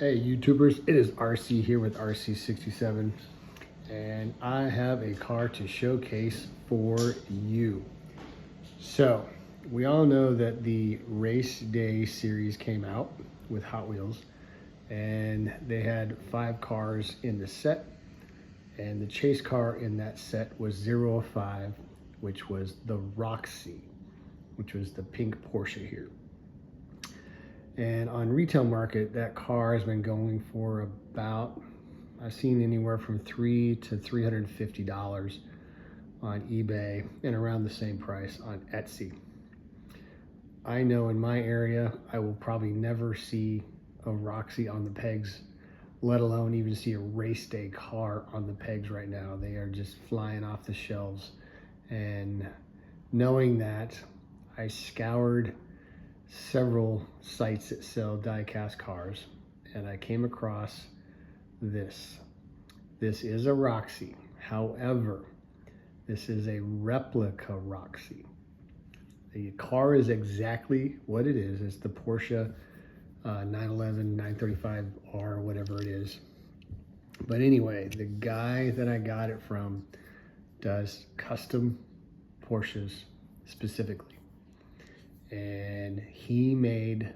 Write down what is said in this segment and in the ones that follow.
Hey YouTubers, it is RC here with RC67 and I have a car to showcase for you. So we all know that the Race Day series came out with Hot Wheels and they had 5 cars in the set, and the chase car in that set was 005, which was the Roxy, which was the pink Porsche here. And on retail market, that car has been going for about, I've seen anywhere from $300 to $350 on eBay and around the same price on Etsy. I know in my area, I will probably never see a Roxy on the pegs, let alone even see a race day car on the pegs right now. They are just flying off the shelves. And knowing that, I scoured several sites that sell die-cast cars, and I came across this. This is a Roxy. However, this is a replica Roxy. The car is exactly what it is. It's the Porsche 911, 935R, whatever it is. But anyway, the guy that I got it from does custom Porsches specifically. And he made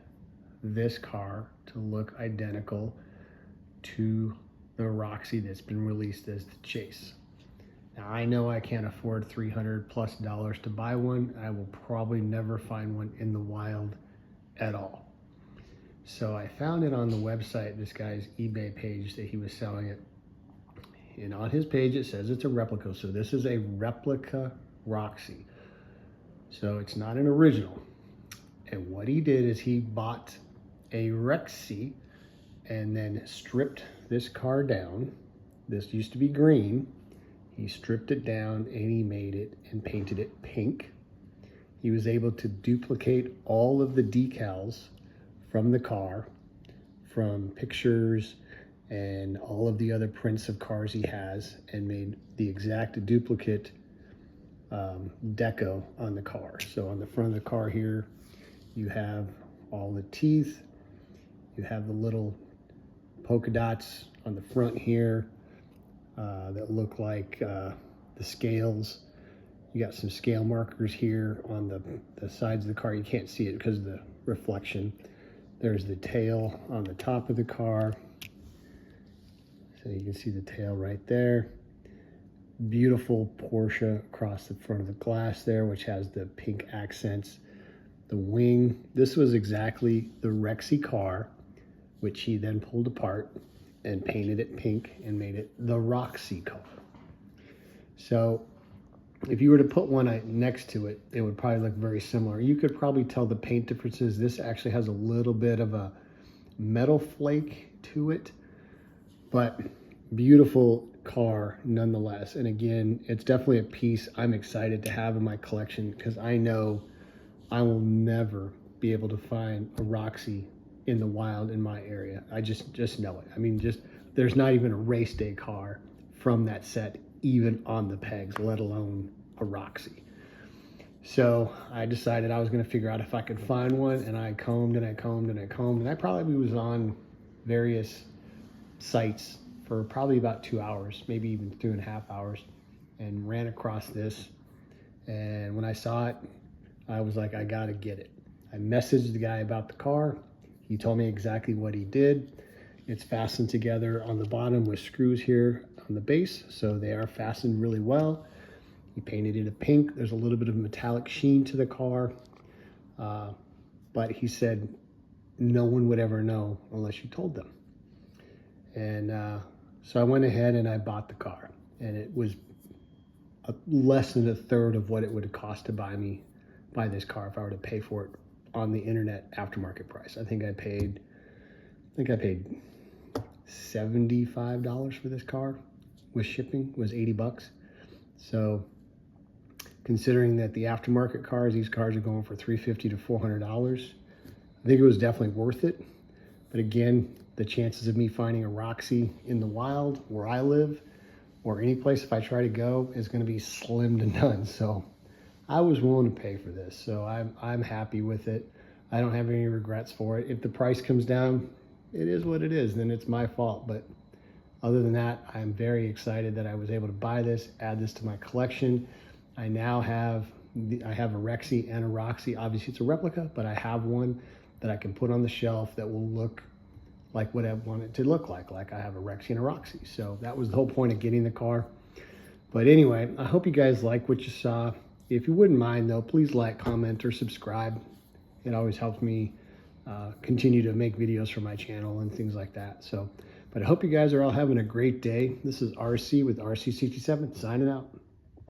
this car to look identical to the Roxy that's been released as the Chase. Now I know I can't afford $300+ to buy one. I will probably never find one in the wild at all. So I found it on the website, this guy's eBay page that he was selling it. And on his page it says it's a replica. So this is a replica Roxy. So it's not an original. And what he did is he bought a Roxy and then stripped this car down. This used to be green. He stripped it down and he made it and painted it pink. He was able to duplicate all of the decals from the car, from pictures and all of the other prints of cars he has, and made the exact duplicate deco on the car. So on the front of the car here, you have all the teeth, you have the little polka dots on the front here that look like the scales. You got some scale markers here on the sides of the car. You can't see it because of the reflection. There's the tail on the top of the car. So you can see the tail right there. Beautiful Porsche across the front of the glass there, which has the pink accents. The wing, this was exactly the Roxy car, which he then pulled apart and painted it pink and made it the Roxy car. So if you were to put one next to it, it would probably look very similar. You could probably tell the paint differences. This actually has a little bit of a metal flake to it, but beautiful car nonetheless. And again, it's definitely a piece I'm excited to have in my collection, because I know I will never be able to find a Roxy in the wild in my area. I just know it. I mean, there's not even a race day car from that set even on the pegs, let alone a Roxy. So I decided I was going to figure out if I could find one, and I combed and I combed and I combed, and I probably was on various sites for probably about 2 hours, maybe even 2.5 hours, and ran across this. And when I saw it, I was like, I gotta get it. I messaged the guy about the car. He told me exactly what he did. It's fastened together on the bottom with screws here on the base, so they are fastened really well. He painted it a pink. There's a little bit of metallic sheen to the car, but he said no one would ever know unless you told them. And so I went ahead and I bought the car, and it was less than 1/3 of what it would have cost to buy this car if I were to pay for it on the internet aftermarket price. I think I paid $75 for this car with shipping, was 80 bucks. So considering that the aftermarket cars, these cars are going for $350 to $400, I think it was definitely worth it. But again, the chances of me finding a Roxy in the wild where I live, or any place if I try to go, is going to be slim to none. So I was willing to pay for this, so I'm happy with it. I don't have any regrets for it. If the price comes down, it is what it is, then it's my fault. But other than that, I'm very excited that I was able to buy this, add this to my collection. I now have I have a Rexy and a Roxy. Obviously it's a replica, but I have one that I can put on the shelf that will look like what I want it to look like I have a Rexy and a Roxy. So that was the whole point of getting the car. But anyway, I hope you guys like what you saw. If you wouldn't mind though, please like, comment, or subscribe. It always helps me continue to make videos for my channel and things like that. So, but I hope you guys are all having a great day. This is RC with RC67 signing out.